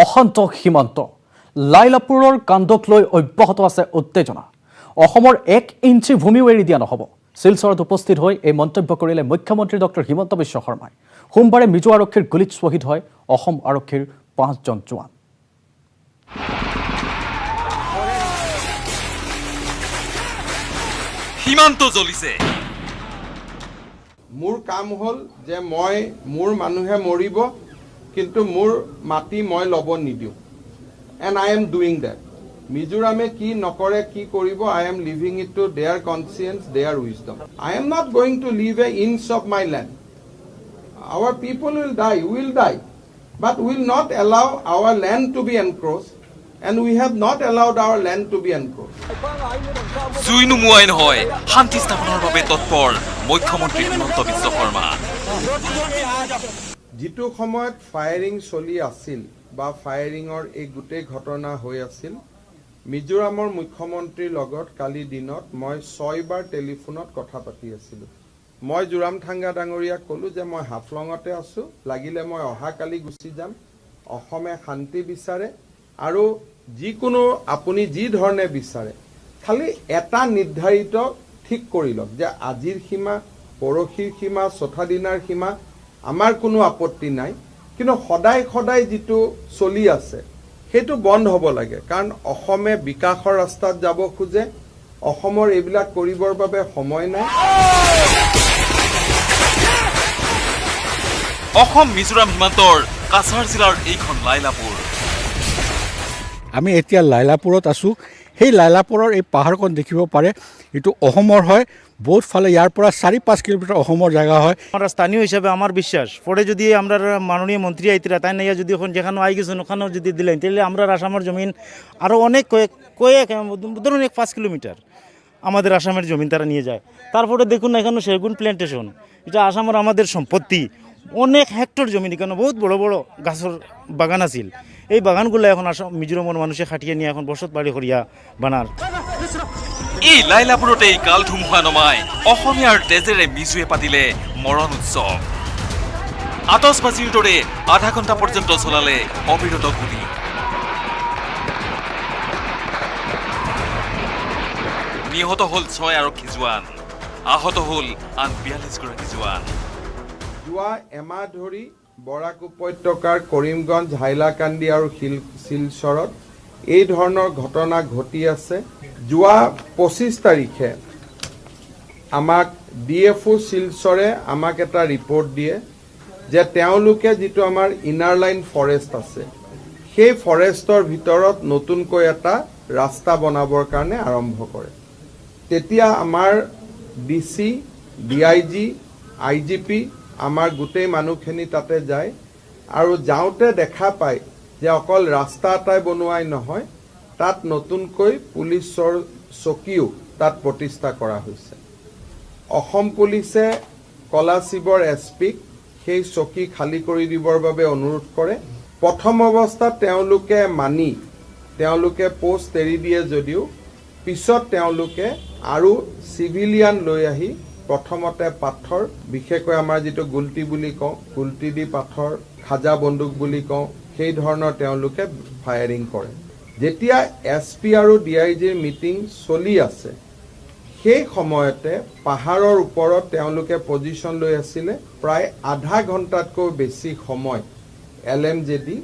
অশান্ত সীমান্ত লাইলাপুৰৰ কাণ্ডক লৈ অব্যাহত আছে উত্তেজনা অসমৰ 1 ইঞ্চি ভূমিও এৰি দিয়া নহব শিলচৰত উপস্থিত হৈ এই মন্তব্য কৰিলে মুখ্যমন্ত্ৰী ডক্টৰ হিমন্ত বিশ্ব শৰ্মাই সোমবাৰে মিজো আৰক্ষীৰ গুলীত শ্বহীদ হয় অসম আৰক্ষীৰ 5 জন জোৱান সীমান্ত জ্বলিছে মোৰ কাম হল যে মই মোৰ মানুহে মৰিব কিন্তু মোৰ মাটি মই লব নিদিও and I am doing that মিজোৰামে কি নকৰে কি কৰিব I am leaving it to their conscience their wisdom I am not going to leave a inch of my land our people will die but will not allow our land to be encroached and we have not allowed our land to be encroached জুইনু মুৱাই নহয় শান্তি স্থাপনৰ বাবে তৎপৰ মুখ্যমন্ত্ৰী হিমন্ত বিশ্ব শৰ্মা যিটো সময়ত firing চলি আছিল বা ফায়াৰিঙৰ এই গোটেই ঘটনা হৈ আছিল মিজোৰামৰ মুখ্যমন্ত্ৰীৰ লগত কালি দিনত মই 6 বাৰ টেলিফোনত কথা পাতি আছিলোঁ মই জোৰামথাঙ্গা ডাঙৰীয়াক ক'লো যে মই হাফলঙতে আছোঁ লাগিলে মই অহা কালি গুচি যাম অসমে শান্তি বিচাৰে আৰু যিকোনো আপুনি যি ধৰণে বিচাৰে খালি এটা নিৰ্ধাৰিত ঠিক কৰি লওক যে আজিৰ সীমা পৰহিৰ সীমা চথা দিনাৰ সীমা আমাৰ কোনো আপত্তি নাই কিন্তু সদায় যিটো চলি আছে সেইটো বন্ধ হ'ব লাগে কাৰণ অসমে বিকাশৰ ৰাস্তাত যাব খোজে অসমৰ এইবিলাক কৰিবৰ বাবে সময় নাই অসম মিজোৰাম সীমান্তৰ কাছাৰ জিলাৰ এইখন লাইলাপুৰ আমি এতিয়া লাইলাপুৰত আছো সেই লাইলাপুৰৰ এই পাহাৰখন দেখিব পাৰে এটো অসমৰ হয় বহুত ফালে ইয়াৰ পৰা 4-5 কিলোমিটাৰ অসমৰ জায়গা হয় আমরা স্থানীয় হিসাবে আমার বিশ্বাস পরে যদি আমরা মাননীয় মন্ত্রী আইতরা তাই না যদি এখন যেখানে আই গেছেন ওখানেও যদি দিলেন তাহলে আমরা আসামের জমিন আরও অনেক কয়েক ধরুন 5 কিলোমিটার আমাদের আসামের জমিন তারা নিয়ে যায় তারপরে দেখুন না এখানে সেগুন প্ল্যান্টেশন এটা আসামের আমাদের সম্পত্তি অনেক হেক্টর জমি এখানে বহুত বড় বড় গাছের বাগান আছিল এই বাগানগুলো এখন আসাম মিজোরামের মানুষে খাটিয়ে নিয়ে এখন বসত বাড়ি করিয়া বানার এই লাইলাপুৰতেই কাল ধুমুহা নমাই অসমীয়াৰ তেজেৰে মিজুৱে পাতিলে মৰণ উৎসৱ আতচবাজিৰ দৰে আধা ঘণ্টা পৰ্যন্ত চলালে অবিৰত গুলী নিহত হল 6 আৰক্ষী জোৱান আহত হল আন 42 গৰাকী জোৱান যোৱা এমাহ ধৰি বৰাক উপত্যকাৰ কৰিমগঞ্জ হাইলাকান্দি আৰু শিলচৰত এই ধৰণৰ ঘটনা ঘটি আছে যোৱা 25 তাৰিখে আমাক ডিএফও শিলচৰে আমাক এটা ৰিপৰ্ট দিয়ে যে তেওঁলোকে যিটো আমাৰ ইনাৰ লাইন ফৰেষ্ট আছে সেই ফৰেষ্টৰ ভিতৰত নতুনকৈ এটা ৰাস্তা বনাবৰ কাৰণে আৰম্ভ কৰে তেতিয়া আমাৰ ডিসি ডিআইজি আইজিপি আমাৰ গোটেই মানুহখিনি তাতে যায় আৰু যাওঁতে দেখা পায় যে অকল ৰাস্তা এটাই বনোৱাই নহয় তাত নতুনকৈ পুলিচৰ চকীও তাত প্ৰতিষ্ঠা কৰা হৈছে অসম পুলিচে কলাশিবৰ এছপিক সেই চকী খালি কৰি দিবৰ বাবে অনুৰোধ কৰে প্ৰথম অৱস্থাত তেওঁলোকে পোষ্ট এৰি দিয়ে যদিও পিছত তেওঁলোকে আৰু সিভিলিয়ান লৈ আহি প্ৰথমতে পাথৰ বিশেষকৈ আমাৰ যেটো গুলটি বুলি কওঁ গুলটি দি পাথৰ খাজা বন্দুক বুলি কওঁ সেই ধৰণৰ তেওঁলোকে ফায়াৰিং কৰে যেতিয়া এছপি আৰু ডিআইজিৰ মিটিং চলি আছে সেই সময়তে পাহাৰৰ ওপৰত তেওঁলোকে পজিশন লৈ আছিল প্ৰায় আধা ঘণ্টাতকৈ বেছি সময় এলএমজেডি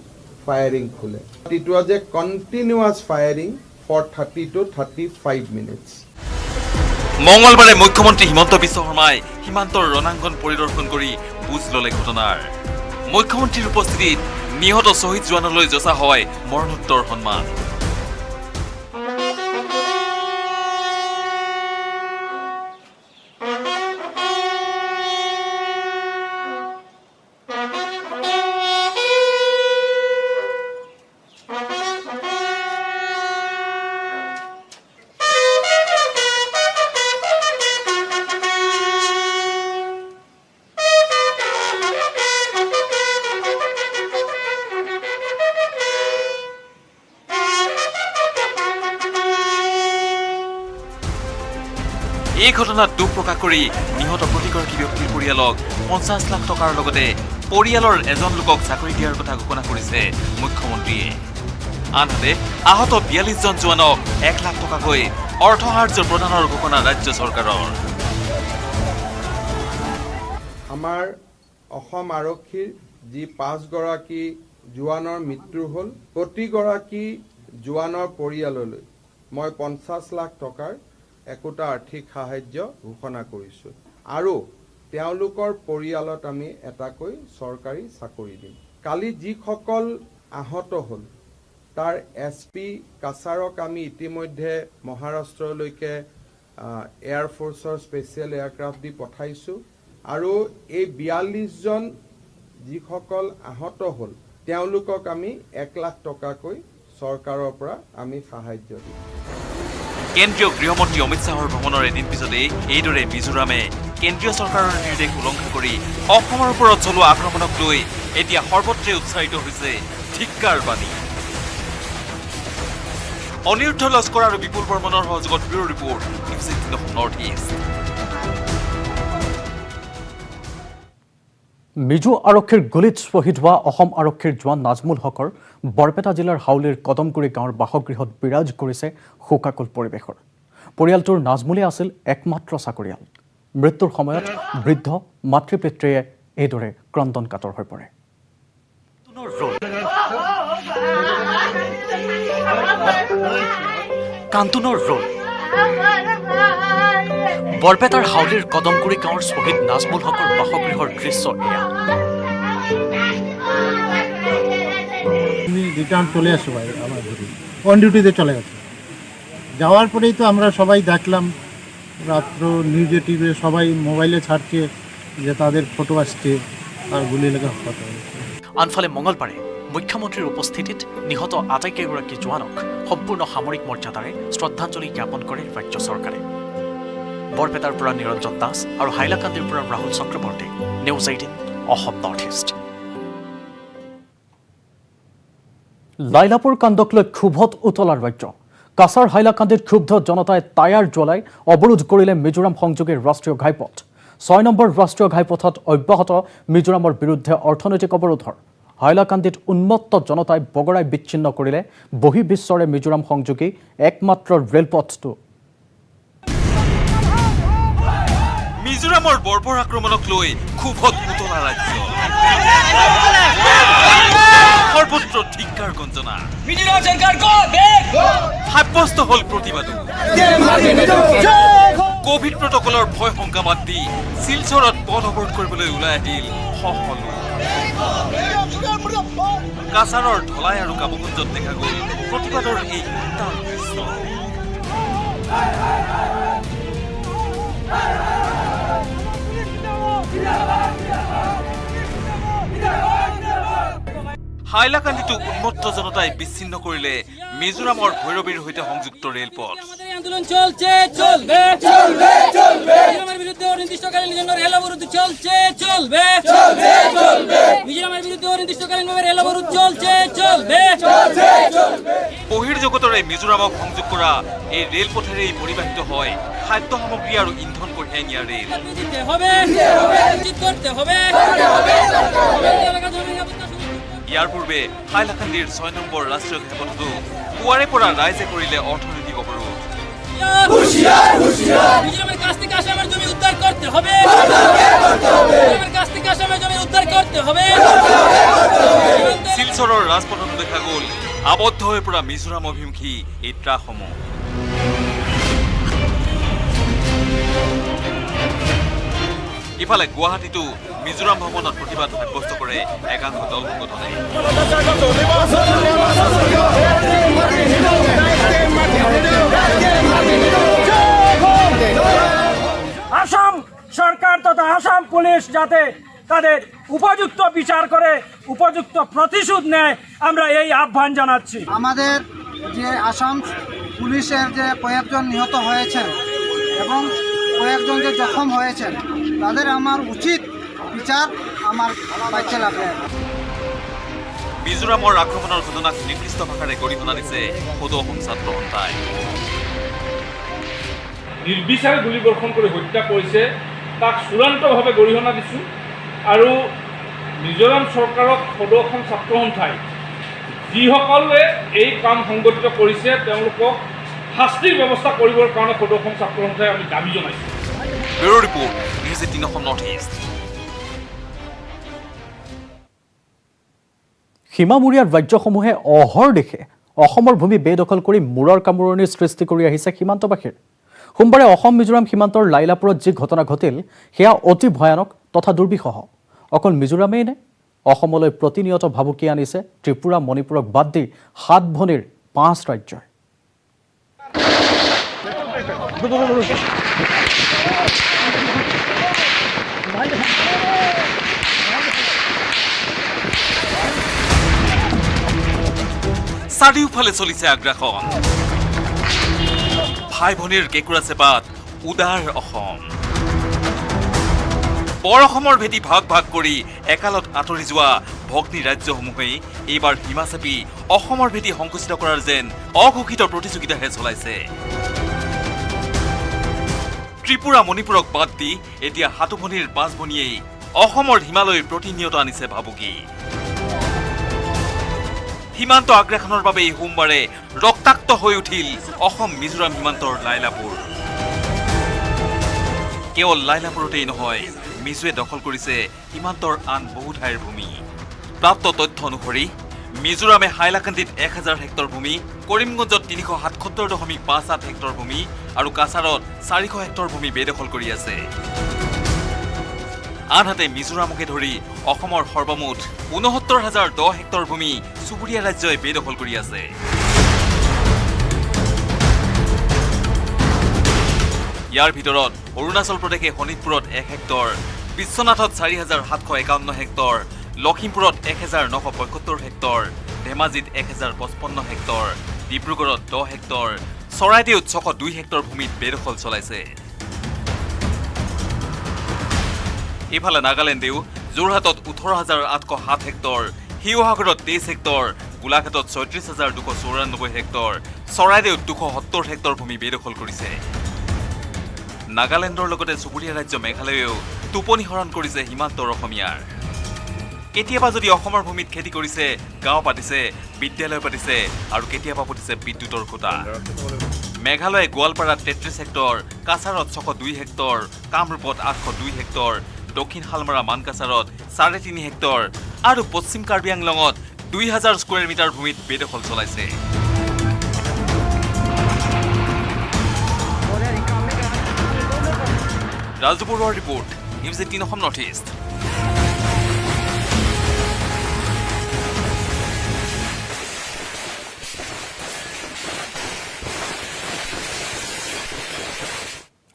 ফায়াৰিং খোলে it was a continuous firing for 30 to 35 minutes মঙ্গলবাৰে মুখ্যমন্ত্ৰী হিমন্ত বিশ্ব শৰ্মাই সীমান্তৰ ৰণাংগন পৰিদৰ্শন কৰি বুজ ললে ঘটনাৰ মুখ্যমন্ত্ৰীৰ উপস্থিতিত নিহত শ্বহীদ জোৱানলৈ যচা হয় মৰণোত্তৰ সন্মান এই ঘটনাত দুখ প্ৰকাশ কৰি নিহত প্ৰতিগৰাকী ব্যক্তিৰ পৰিয়ালক 50 লাখ টকাৰ লগতে পৰিয়ালৰ এজন লোকক চাকৰি দিয়াৰ কথা ঘোষণা কৰিছে মুখ্যমন্ত্ৰীয়ে। আনহাতে আহত 42 জন জোৱানক 1 লাখ টকাকৈ অৰ্থ সাহায্য প্ৰদানৰ ঘোষণা ৰাজ্য চৰকাৰৰ। আমাৰ অসম আৰক্ষীৰ যি 5 গৰাকী জোৱানৰ মৃত্যু হ'ল, প্ৰতিগৰাকী জোৱানৰ পৰিয়াললৈ মই 50 লাখ টকাৰ একোটা আৰ্থিক সাহায্য ঘোষণা কৰিছোঁ আৰু তেওঁলোকৰ পৰিয়ালত আমি এটাকৈ চৰকাৰী চাকৰি দিম। কালি যিসকল আহত হ'ল তাৰ SP কাছাৰক আমি ইতিমধ্যে মহাৰাষ্ট্ৰলৈকে এয়াৰফ'ৰ্চৰ স্পেচিয়েল এয়াৰক্ৰাফ্ট দি পঠাইছোঁ আৰু এই 42 জন যিসকল আহত হ'ল তেওঁলোকক আমি 1 লাখ টকাকৈ চৰকাৰৰ পৰা আমি সাহায্য দিম। কেন্দ্ৰীয় গৃহমন্ত্ৰী অমিত শ্বাহৰ ভ্ৰমণৰ এদিন পিছতেই এইদৰে মিজোৰামে কেন্দ্ৰীয় চৰকাৰৰ নিৰ্দেশ উলংঘা কৰি অসমৰ ওপৰত চলোৱা আক্ৰমণক লৈ এতিয়া সৰ্বত্ৰে উৎসাহিত হৈছে ধিক্কাৰ বাণী। অনিৰুদ্ধ লস্কৰ আৰু বিপুল বৰ্মনৰ সহযোগত bureau report news 18 north east. Mizo আৰক্ষীৰ গুলীত শ্বহীদ হোৱা অসম আৰক্ষীৰ জোৱান নাজমুল হকৰ বৰপেটা জিলাৰ হাউলিৰ কদমগুৰি গাঁৱৰ বাসগৃহত বিৰাজ কৰিছে শোকাকুল পৰিৱেশৰ। পৰিয়ালটোৰ নাজমুলে আছিল একমাত্ৰ চাকৰিয়াল। মৃত্যুৰ সময়ত বৃদ্ধ মাতৃ পিতৃয়ে এইদৰে ক্ৰন্দন কাতৰ হৈ পৰে। কান্তোনৰ ৰোল বৰপেটাৰ হাউলিৰ কদমগুৰি গাঁৱৰ শ্বহীদ নাজমুল হকৰ বাসগৃহৰ দৃশ্য এয়া। রিটার্ন চলে আসো ভাই আমার ঘরে অন ডিউটিতে চলে গেছে। যাওয়ার পরেই তো আমরা সবাই দেখলাম রাত্র নিউজে টিভিতে সবাই মোবাইলে ছাড়ছে যে তাদের ফটো আসছে আর গুলি লেগে হত। আনফালে মঙলবাৰে মুখ্যমন্ত্ৰীৰ উপস্থিতিত নিহত আটাইকেইগৰাকী জোৱানক সম্পূৰ্ণ সামৰিক মৰ্যাদাৰে শ্ৰদ্ধাঞ্জলি জ্ঞাপন কৰে ৰাজ্য চৰকাৰে। বৰপেটাৰ পৰা নিৰঞ্জন দাস আৰু হাইলাকান্দিৰ পৰা ৰাহুল চক্ৰৱৰ্তী, নিউজ 18 অসম নৰ্থ ইষ্ট। লাইলাপুৰ কাণ্ডক লৈ ক্ষোভত উতলাৰ ৰাজ্য। কাছাৰ হাইলাকান্দিত ক্ষুব্ধ জনতাই টায়াৰ জ্বলাই অৱৰোধ কৰিলে মিজোৰাম সংযোগী ৰাষ্ট্ৰীয় ঘাইপথ। 6 নম্বৰ ৰাষ্ট্ৰীয় ঘাইপথত অব্যাহত মিজোৰামৰ বিৰুদ্ধে অৰ্থনৈতিক অৱৰোধৰ। হাইলাকান্দিত উন্মত্ত জনতাই বগৰাই বিচ্ছিন্ন কৰিলে বহিৰ্বিশ্বৰে মিজোৰাম সংযোগী একমাত্ৰ ৰেলপথটো। মিজোৰামৰ বৰ্বৰ আক্ৰমণক লৈ ক্ষোভত উতলা ৰাজ্য। সৰ্বত্ৰ ধিক্কাৰ গঞ্জনা। সাব্যস্ত হ'ল প্ৰতিবাদো। কোভিড প্ৰটকলৰ ভয় শংকা বাদ দি শিলচৰত পথ অৱৰোধ কৰিবলৈ ওলাই আহিল সকলো। কাছাৰৰ ধলাই আৰু কাবুকুঞ্জত দেখা গ'ল প্ৰতিবাদৰ এই উত্তাল দৃশ্য। হাইলাকান্দিতো উন্মত্ত জনতাই বিচ্ছিন্ন কৰিলে মিজোৰামৰ ভৈৰৱীৰ সৈতে সংযুক্ত ৰেলপথ। আন্দোলন চলছে চলবে চলবে চলবে মিজোরামের বিরুদ্ধে অনির্দিষ্টকালীন জন্য রেল অবরোধ চলছে চলবে চলবে চলবে মিজোরামের বিরুদ্ধে অনির্দিষ্টকালীনভাবে রেল অবরোধ চলছে চলবে চলবে চলবে। বহিৰ্জগতৰে মিজোৰামক সংযোগ কৰা এই ৰেলপথেৰেই পৰিবাহিত হয় খাদ্য সামগ্ৰী আৰু ইন্ধন কঢ়িয়াই নিয়া ৰেল। দিতে হবে উচিত কৰতে হবে। ইয়াৰ পূৰ্বে হাইলাকান্দিৰ 6 নম্বৰ ৰাষ্ট্ৰীয় ঘাইপথতো পুৱাৰে পৰা ৰাইজে কৰিলে অৰ্থনৈতিক অৱৰোধ। মিজোৰামেৰ কাছ থেকে আসামেৰ জমি উদ্ধাৰ কৰতে হবে। মিজোৰামেৰ কাছ থেকে আসামেৰ জমি উদ্ধাৰ কৰতে হবে। শিলচৰৰ ৰাজপথত দেখা গ'ল আবদ্ধ হৈ পৰা মিজোৰাম অভিমুখী এই ট্ৰাকসমূহ। ইফালে গুৱাহাটীতো মিজোৰাম ভৱনত প্ৰতিবাদ সাব্যস্ত কৰে একাংশ দল সংগঠনে। আসাম সরকার তথা আসাম পুলিশ যাতে তাদের উপযুক্ত বিচার করে উপযুক্ত প্রতিশোধ নেয়, আমরা এই আহ্বান জানাচ্ছি। আমাদের যে আসাম পুলিশের যে কয়েকজন নিহত হয়েছেন এবং কয়েকজন যে জখম হয়েছেন তাদের আমার উচিত বিচার আমার বাচ্চা লাগে। মিজোৰামৰ আক্ৰমণৰ ঘটনাক নিৰ্দিষ্ট ভাষাৰে গৰিহণা দিছে সদৌ অসম ছাত্ৰ সন্থাই। নিৰ্বিচাৰে গুলীবৰ্ষণ কৰি হত্যা কৰিছে তাক চূড়ান্তভাৱে গৰিহণা দিছোঁ আৰু মিজোৰাম চৰকাৰক সদৌ অসম ছাত্ৰ সন্থাই যিসকলে এই কাম সংগঠিত কৰিছে তেওঁলোকক শাস্তিৰ ব্যৱস্থা কৰিবৰ কাৰণে সদৌ অসম ছাত্ৰ সন্থাই আমি দাবী জনাইছোঁ। ব্যুৰ ৰিপৰ্ট, নিউজ 18 অসম নৰ্থ ইষ্ট। সীমামূৰীয়া ৰাজ্যসমূহে অহৰ্নিশে অসমৰ ভূমি বেদখল কৰি মূৰৰ কামোৰণিৰ সৃষ্টি কৰি আহিছে সীমান্তবাসীৰ। সোমবাৰে অসম মিজোৰাম সীমান্তৰ লাইলাপুৰত যি ঘটনা ঘটিল সেয়া অতি ভয়ানক তথা দুৰ্বিষহ। অকল মিজোৰামেই নে, অসমলৈ প্ৰতিনিয়ত ভাবুকি আনিছে ত্ৰিপুৰা মণিপুৰক বাদ দি 7 ভনীৰ 5 ৰাজ্যই। চাৰিওফালে চলিছে আগ্ৰাসন। ভাই ভনীৰ কেঁকুৰা চেপাত উদাৰ অসম। বৰ অসমৰ ভেটি ভাগ ভাগ কৰি একালত আঁতৰি যোৱা ভগ্নী ৰাজ্যসমূহেই এইবাৰ সীমা চেপি অসমৰ ভেটি সংকুচিত কৰাৰ যেন অঘোষিত প্ৰতিযোগিতাহে চলাইছে। ত্ৰিপুৰা মণিপুৰক বাদ দি এতিয়া 7 ভনীৰ 5 ভনীয়েই অসমৰ হিমালয়ৰ প্ৰতিনিয়ত আনিছে ভাবুকি। সীমান্ত আগ্ৰাসনৰ বাবে সোমবাৰে ৰক্তাক্ত হৈ উঠিল অসম মিজোৰাম সীমান্তৰ লাইলাপুৰ। কেৱল লাইলাপুৰতেই নহয়, মিজোৱে দখল কৰিছে সীমান্তৰ আন বহু ঠাইৰ ভূমি। প্ৰাপ্ত তথ্য অনুসৰি মিজোৰামে হাইলাকান্দিত 1000 হেক্টৰ ভূমি, কৰিমগঞ্জত 377.58 হেক্টৰ ভূমি আৰু কাছাৰত 400 হেক্টৰ ভূমি বেদখল কৰি আছে। আনহাতে মিজোৰামকে ধৰি অসমৰ সৰ্বমুঠ 69,010 হেক্টৰ ভূমি চুবুৰীয়া ৰাজ্যই বেদখল কৰি আছে। ইয়াৰ ভিতৰত অৰুণাচল প্ৰদেশে শোণিতপুৰত 1 হেক্টৰ, বিশ্বনাথত 4,751 হেক্টৰ, লখিমপুৰত 1,975 হেক্টৰ, ধেমাজিত 1,055 হেক্টৰ, ডিব্ৰুগড়ত 10 হেক্টৰ, চৰাইদেউত 602 হেক্টৰ ভূমিত বেদখল চলাইছে। ইফালে নাগালেণ্ডেও যোৰহাটত 18,807 হেক্টৰ, শিৱসাগৰত 23 হেক্টৰ, গোলাঘাটত 36,294 হেক্টৰ, চৰাইদেউত 270 হেক্টৰ ভূমি বেদখল কৰিছে। নাগালেণ্ডৰ লগতে চুবুৰীয়া ৰাজ্য মেঘালয়েও টোপনি হৰণ কৰিছে সীমান্তৰ অসমীয়াৰ। কেতিয়াবা যদি অসমৰ ভূমিত খেতি কৰিছে, গাঁও পাতিছে, বিদ্যালয় পাতিছে আৰু কেতিয়াবা পাতিছে বিদ্যুতৰ খুঁটা। মেঘালয়ে গোৱালপাৰাত 33 হেক্টৰ, কাছাৰত 602 হেক্টৰ, কামৰূপত 802 হেক্টৰ, দক্ষিণ শালমাৰা মানকাছাৰত 3.5 হেক্টৰ আৰু পশ্চিম কাৰ্বি আংলঙত 2000 স্কোৱাৰ মিটাৰ ভূমিত বেদখল চলাইছে। ৰাজু বৰুৱাৰ ৰিপৰ্ট, নিউজ 18 অসম নৰ্থ ইষ্ট।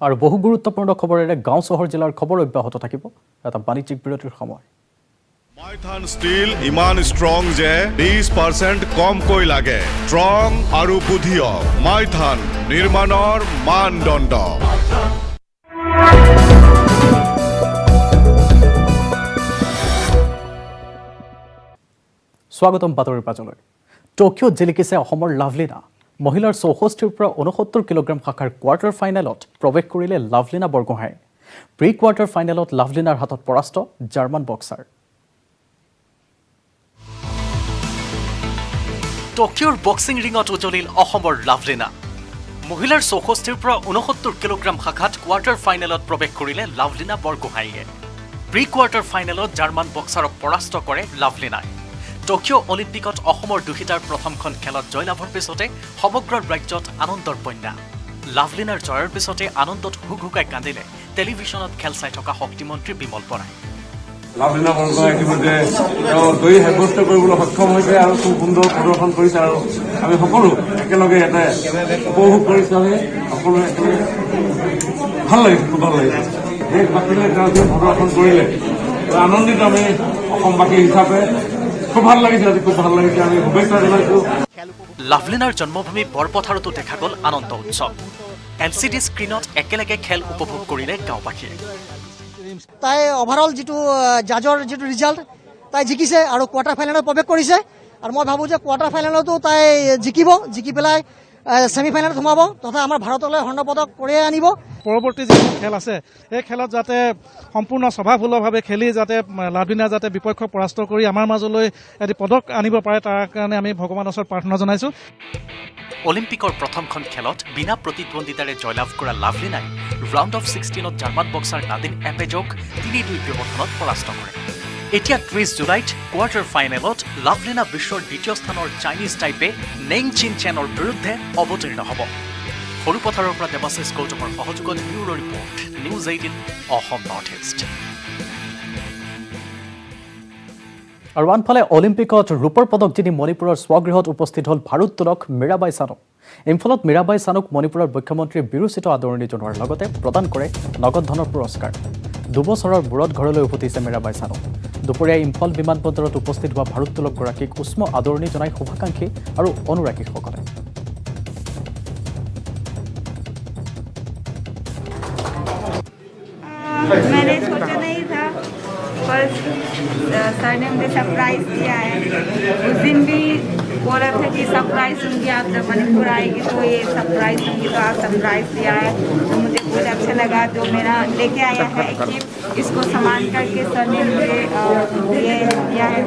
আৰু বহু গুৰুত্বপূৰ্ণ খবৰেৰে গাঁও চহৰ জিলাৰ খবৰ অব্যাহত থাকিব। এটা বাণিজ্যিক বিৰতিৰ সময়। মাইথান ষ্টিল ইমান ষ্ট্ৰং যে 20% কমকৈ লাগে। ষ্ট্ৰং আৰু বুদ্ধিয়ক মাইথান নিৰ্মাণৰ মানদণ্ড। স্বাগতম বাতৰিৰ পাছলৈ। টকিঅ'ত জিলিকিছে অসমৰ লাভলীনা। মহিলাৰ 64ৰ পৰা 69 কিলোগ্ৰাম শাখাৰ কোৱাৰ্টাৰ ফাইনেলত প্ৰৱেশ কৰিলে লাভলীনা বৰগোহাঁই। প্ৰি কোৱাৰ্টাৰ ফাইনেলত লাভলীনাৰ হাতত পৰাস্ত জাৰ্মান বক্সাৰ। টকিঅ'ৰ বক্সিং ৰিঙত উজলিল অসমৰ লাভলীনা। মহিলাৰ 64ৰ পৰা 69 কিলোগ্ৰাম শাখাত কোৱাৰ্টাৰ ফাইনেলত প্ৰৱেশ কৰিলে লাভলীনা বৰগোহাঁইয়ে। প্ৰি কোৱাৰ্টাৰ ফাইনেলত জাৰ্মান বক্সাৰক পৰাস্ত কৰে লাভলীনাই। টকিঅ' অলিম্পিকত অসমৰ দুহিতাৰ প্ৰথমখন খেলত জয়লাভৰ পিছতে সমগ্ৰ ৰাজ্যত আনন্দৰ বন্যা। লাভলীনাৰ জয়ৰ পিছতে আনন্দত হুকহুকাই কান্দিলে টেলিভিছনত খেল চাই থকা শক্তিমন্ত্ৰী বিমল বৰাই। লাভলীনা বৰগোহাঁই ইতিমধ্যে তেওঁ জয়ী সাব্যস্ত কৰিবলৈ সক্ষম হৈছে আৰু খুব সুন্দৰ প্ৰদৰ্শন কৰিছে আৰু আমি সকলো একেলগে এটা উপভোগ কৰিছোঁ। আমি সকলোৱে ভাল লাগিছে, খুব ভাল লাগিছে। দেশবাসীয়ে তেওঁ যে প্ৰদৰ্শন কৰিলে আনন্দিত আমি অসমবাসী হিচাপে। খুব ভাল লাগিছে, আজি খুব ভাল লাগিছে। আমি শুভেচ্ছা জনাইছোঁ। লাভলীনাৰ জন্মভূমি বৰপথাৰতো দেখা গ'ল আনন্দ উৎসৱ। LCD স্ক্ৰীণত একেলগে খেল উপভোগ কৰিলে গাঁওবাসীয়ে। তাই অভাৰঅল যিটো জাজৰ যিটো ৰিজাল্ট, তাই জিকিছে আৰু কোৱাৰ্টাৰ ফাইনেলত প্ৰৱেশ কৰিছে। আৰু মই ভাবোঁ যে কোৱাৰ্টাৰ ফাইনেলতো তাই জিকি পেলাই ছেমিফাইনেলত সোমাব তথা আমাৰ ভাৰতলৈ স্বৰ্ণ পদক কঢ়িয়াই আনিব। পৰৱৰ্তী যিবোৰ খেল আছে এই খেলত যাতে সম্পূৰ্ণ স্বভাৱসুলভভাৱে খেলি যাতে লাভলীনা যাতে বিপক্ষক পৰাস্ত কৰি আমাৰ মাজলৈ এটি পদক আনিব পাৰে তাৰ কাৰণে আমি ভগৱানৰ ওচৰত প্ৰাৰ্থনা জনাইছোঁ। অলিম্পিকৰ প্ৰথমখন খেলত বিনা প্ৰতিদ্বন্দ্বিতাৰে জয়লাভ কৰা লাভলীনাই ৰাউণ্ড অফ 16ত জাৰ্মান বক্সাৰ নাদিন এপেজক 3-2 ব্যৱধানত পৰাস্ত কৰে। এতিয়া 30 জুলাইত কোৱাৰ্টাৰ ফাইনেলত লাভলীনা বিশ্বৰ দ্বিতীয় স্থানৰ চাইনিজ টাইপে নেং চিন চেনৰ বিৰুদ্ধে অৱতীৰ্ণ হ'ব। সৰুপথাৰৰ পৰা দেৱাশিষ গৌতমৰ সহযোগত ব্যুৰ' ৰিপৰ্ট, নিউজ 18 অসম নৰ্থ ইষ্ট। আৰু আনফালে অলিম্পিকত ৰূপৰ পদক জিনি মণিপুৰৰ স্বগৃহত উপস্থিত হ'ল ভাৰোত্তোলক মীৰাবাই চানু। ইম্ফলত মীৰাবাই চানুক মণিপুৰৰ মুখ্যমন্ত্ৰীয়ে বিৰোচিত আদৰণি জনোৱাৰ লগতে প্ৰদান কৰে নগদ ধনৰ পুৰস্কাৰ। 2 বছৰৰ মূৰত ঘৰলৈ উভতিছে মীৰাবাই চানু। দুপৰীয়া ইম্ফল বিমানবন্দৰত উপস্থিত হোৱা ভাৰোত্তোলকগৰাকীক উষ্ম আদৰণি জনাই শুভাকাংক্ষী আৰু অনুৰাগীসকলে। मैंने सोचा नहीं था, पर सर ने मुझे सरप्राइज दिया है। उस दिन भी बोला था कि सरप्राइज दूंगी, आप जब मणिपुर आएगी तो ये सरप्राइज दूंगी, तो आप सरप्राइज दिया है तो मुझे बहुत अच्छा लगा। जो मेरा लेके आया है गिफ्ट, इसको सम्मान करके सर ने मुझे ये दिया है।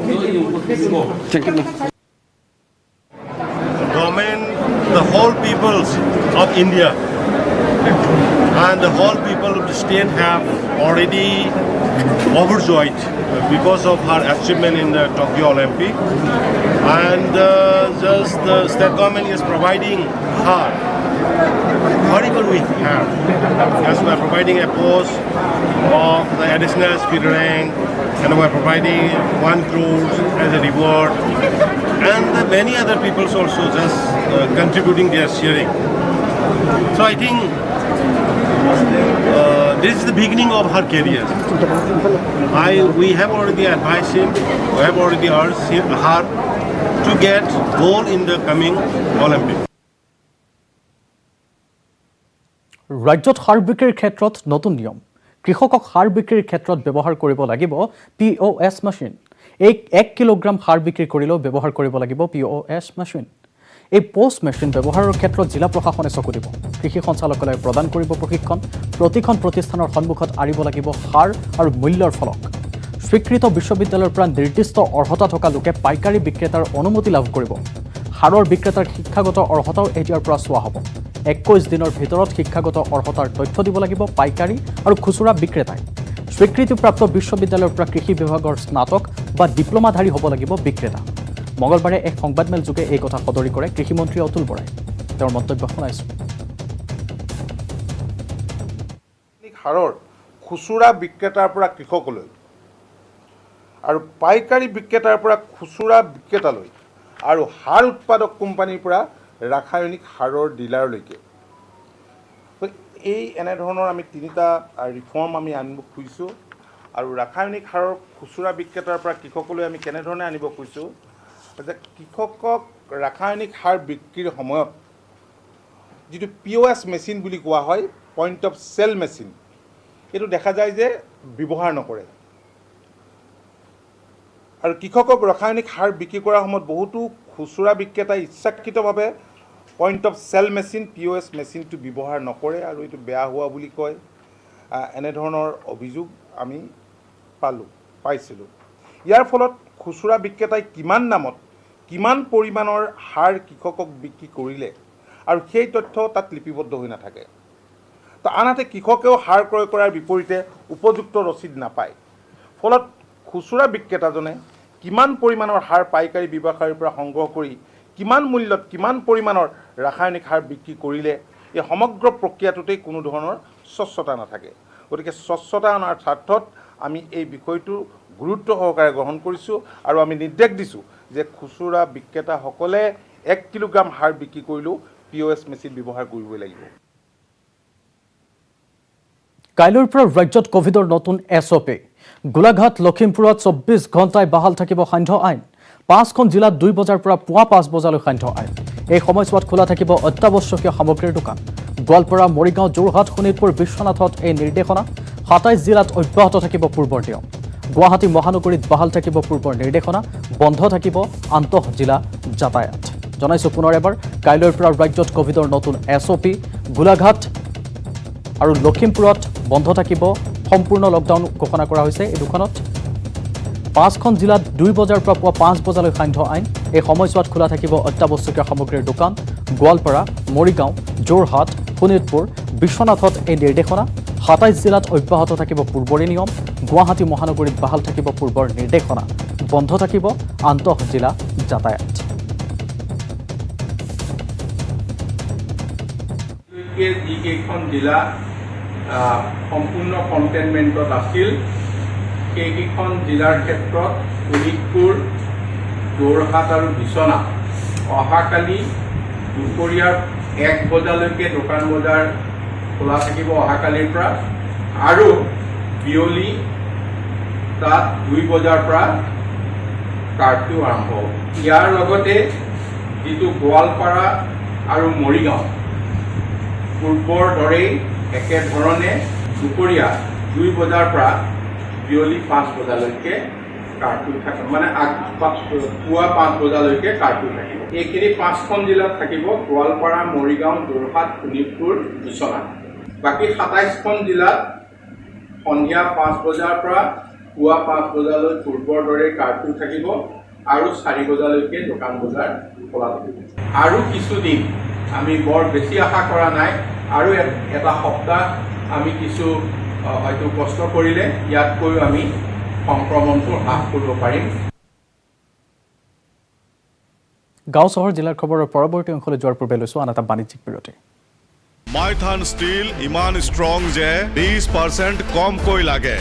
Government, the whole peoples of India and the whole people of the state have already overjoyed because of her achievement in the Tokyo Olympic, and just the state government is providing her whatever we have, as we are providing a post of the additional speed rank, and we are providing 1 crore as a reward, and many other people also just contributing their sharing. So I think this is the beginning of her career. We have already advised him, we have already urged her to get gold in the coming Olympics. ৰাজ্যত সাৰ বিক্ৰীৰ ক্ষেত্ৰত নতুন নিয়ম। কৃষকক সাৰ বিক্ৰীৰ ক্ষেত্ৰত ব্যৱহাৰ কৰিব লাগিব POS মেচিন। 1 কিলোগ্ৰাম সাৰ বিক্ৰী কৰিলেও ব্যৱহাৰ কৰিব লাগিব POS মেচিন। এই পোষ্ট মেচিন ব্যৱহাৰৰ ক্ষেত্ৰত জিলা প্ৰশাসনে চকু দিব। কৃষি সঞ্চালকালয়ে প্ৰদান কৰিব প্ৰশিক্ষণ। প্ৰতিখন প্ৰতিষ্ঠানৰ সন্মুখত আনিব লাগিব সাৰ আৰু মূল্যৰ ফলক। স্বীকৃত বিশ্ববিদ্যালয়ৰ পৰা নিৰ্দিষ্ট অৰ্হতা থকা লোকে পাইকাৰী বিক্ৰেতাৰ অনুমতি লাভ কৰিব। সাৰৰ বিক্ৰেতাৰ শিক্ষাগত অৰ্হতাও এতিয়াৰ পৰা চোৱা হ'ব। 21 দিনৰ ভিতৰত শিক্ষাগত অৰ্হতাৰ তথ্য দিব লাগিব পাইকাৰী আৰু খুচুৰা বিক্ৰেতাই। স্বীকৃতিপ্ৰাপ্ত বিশ্ববিদ্যালয়ৰ পৰা কৃষি বিভাগৰ স্নাতক বা ডিপ্ল'মাধাৰী হ'ব লাগিব বিক্ৰেতা। মঙলবাৰে এক সংবাদমেল যোগে এই কথা সদৰি কৰে কৃষিমন্ত্ৰী অতুল বৰাই। তেওঁৰ মন্তব্য শুনাইছোঁ। সাৰৰ খুচুৰা বিক্ৰেতাৰ পৰা কৃষকলৈ আৰু পাইকাৰী বিক্ৰেতাৰ পৰা খুচুৰা বিক্ৰেতালৈ আৰু সাৰ উৎপাদক কোম্পানীৰ পৰা ৰাসায়নিক সাৰৰ ডিলাৰলৈকে এই এনেধৰণৰ আমি 3টা ৰিফৰ্ম আমি আনিব খুজিছোঁ। আৰু ৰাসায়নিক সাৰৰ খুচুৰা বিক্ৰেতাৰ পৰা কৃষকলৈ আমি কেনেধৰণে আনিব খুজিছোঁ যে কৃষকক ৰাসায়নিক সাৰ বিক্ৰীৰ সময়ত যিটো POS মেচিন বুলি কোৱা হয়, পইণ্ট অফ চেল মেচিন, এইটো দেখা যায় যে ব্যৱহাৰ নকৰে। আৰু কৃষকক ৰাসায়নিক সাৰ বিক্ৰী কৰাৰ সময়ত বহুতো খুচুৰা বিক্ৰেতাই ইচ্ছাকৃতভাৱে point of sale machine POS মেচিনটো ব্যৱহাৰ নকৰে আৰু এইটো বেয়া হোৱা বুলি কয়। এনেধৰণৰ অভিযোগ আমি পাইছিলোঁ। ইয়াৰ ফলত খুচুৰা বিক্ৰেতাই কিমান দামত কিমান পৰিমাণৰ সাৰ কৃষকক বিক্ৰী কৰিলে আৰু সেই তথ্য তাত লিপিবদ্ধ হৈ নাথাকে। তো আনহাতে কৃষকেও সাৰ ক্ৰয় কৰাৰ বিপৰীতে উপযুক্ত ৰচিদ নাপায়। ফলত খুচুৰা বিক্ৰেতাজনে কিমান পৰিমাণৰ সাৰ পাইকাৰী ব্যৱসায়ীৰ পৰা সংগ্ৰহ কৰি কিমান মূল্যত কিমান পৰিমাণৰ ৰাসায়নিক সাৰ বিক্ৰী কৰিলে এই সমগ্ৰ প্ৰক্ৰিয়াটোতেই কোনো ধৰণৰ স্বচ্ছতা নাথাকে। গতিকে স্বচ্ছতা অনাৰ স্বাৰ্থত আমি এই বিষয়টো গুৰুত্ব সহকাৰে গ্ৰহণ কৰিছোঁ আৰু আমি নিৰ্দেশ দিছোঁ যে খুচুৰা বিক্ৰেতাসকলে 1 কিলোগ্ৰাম সাৰ বিক্ৰী কৰিলেও POS মেচিন ব্যৱহাৰ কৰিবই লাগিব। কাইলৈৰ পৰা ৰাজ্যত কোভিডৰ নতুন SOP। গোলাঘাট লখিমপুৰত 24 ঘণ্টাই বাহাল থাকিব সান্ধ্য আইন। 5খন জিলাত 2 বজাৰ পৰা পুৱা 5 বজালৈ সান্ধ্য আইন। এই সময়ছোৱাত খোলা থাকিব অত্যাৱশ্যকীয় সামগ্ৰীৰ দোকান। গোৱালপাৰা, মৰিগাঁও, যোৰহাট, শোণিতপুৰ, বিশ্বনাথত এই নিৰ্দেশনা। 27 জিলাত অব্যাহত থাকিব পূৰ্বৰ নিয়ম। গুৱাহাটী মহানগৰীত বাহাল থাকিব পূৰ্বৰ নিৰ্দেশনা। বন্ধ থাকিব আন্তঃজিলা যাতায়াত। জনাইছোঁ পুনৰ এবাৰ কাইলৈৰ পৰা ৰাজ্যত কোভিডৰ নতুন SOP গোলাঘাট আৰু লখিমপুৰত বন্ধ থাকিব সম্পূৰ্ণ লকডাউন ঘোষণা কৰা হৈছে এই দুখনত 5খন জিলাত 2 বজাৰ পৰা পুৱা 5 বজালৈ সান্ধ্য আইন এই সময়ছোৱাত খোলা থাকিব অত্যাৱশ্যকীয় সামগ্ৰীৰ দোকান গোৱালপাৰা মৰিগাঁও যোৰহাট শোণিতপুৰ বিশ্বনাথত এই নিৰ্দেশনা 27 জিলাত অব্যাহত থাকিব পূৰ্বৰে নিয়ম গুৱাহাটী মহানগৰীত বাহাল থাকিব পূৰ্বৰ নিৰ্দেশনা বন্ধ থাকিব আন্তঃ জিলা যাতায়াত যিকেইখন জিলা সম্পূৰ্ণ কণ্টেইনমেণ্টত আছিল সেইকেইখন জিলাৰ ক্ষেত্ৰত শোণিতপুৰ যোৰহাট আৰু বিশ্বনাথ অহাকালি দুপৰীয়াৰ 1 বজালৈকে দোকান বজাৰ খোলা থাকিব অহাকালিৰ পৰা আৰু বিয়লি তাত 2 বজাৰ পৰা কাৰ্ফিউ আৰম্ভ হ'ব ইয়াৰ লগতে যিটো গোৱালপাৰা আৰু মৰিগাঁও পূৰ্বৰ দৰেই একেধৰণে দুপৰীয়া 2 বজাৰ পৰা বিয়লি 5 বজালৈকে কাৰ্ফিউ থাকিব মানে পুৱা 5 বজালৈকে কাৰ্ফিউ থাকিব এইখিনি 5খন জিলাত থাকিব গোৱালপাৰা মৰিগাঁও যোৰহাট শোণিতপুৰ বিশ্বনাথ বাকী 27খন জিলাত সন্ধিয়া 5 বজাৰ পৰা পুৱা 5 বজালৈ পূৰ্বৰ দৰে কাৰ্ফিউ থাকিব আৰু 4 বজালৈকে দোকান বজাৰ খোলা থাকিব আৰু কিছুদিন আমি বৰ বেছি আশা কৰা নাই আৰু এটা সপ্তাহ আমি কিছু হয়তো কষ্ট কৰিলে ইয়াতকৈও আমি সংক্ৰমণটো হ্ৰাস কৰিব পাৰিম গাঁও চহৰ জিলাৰ খবৰৰ পৰৱৰ্তী অংশলৈ যোৱাৰ পূৰ্বে লৈছোঁ আন এটা বাণিজ্যিক বিৰতি মাইথান ষ্টীল ইমান ষ্ট্ৰং যে 20% কমকৈ লাগে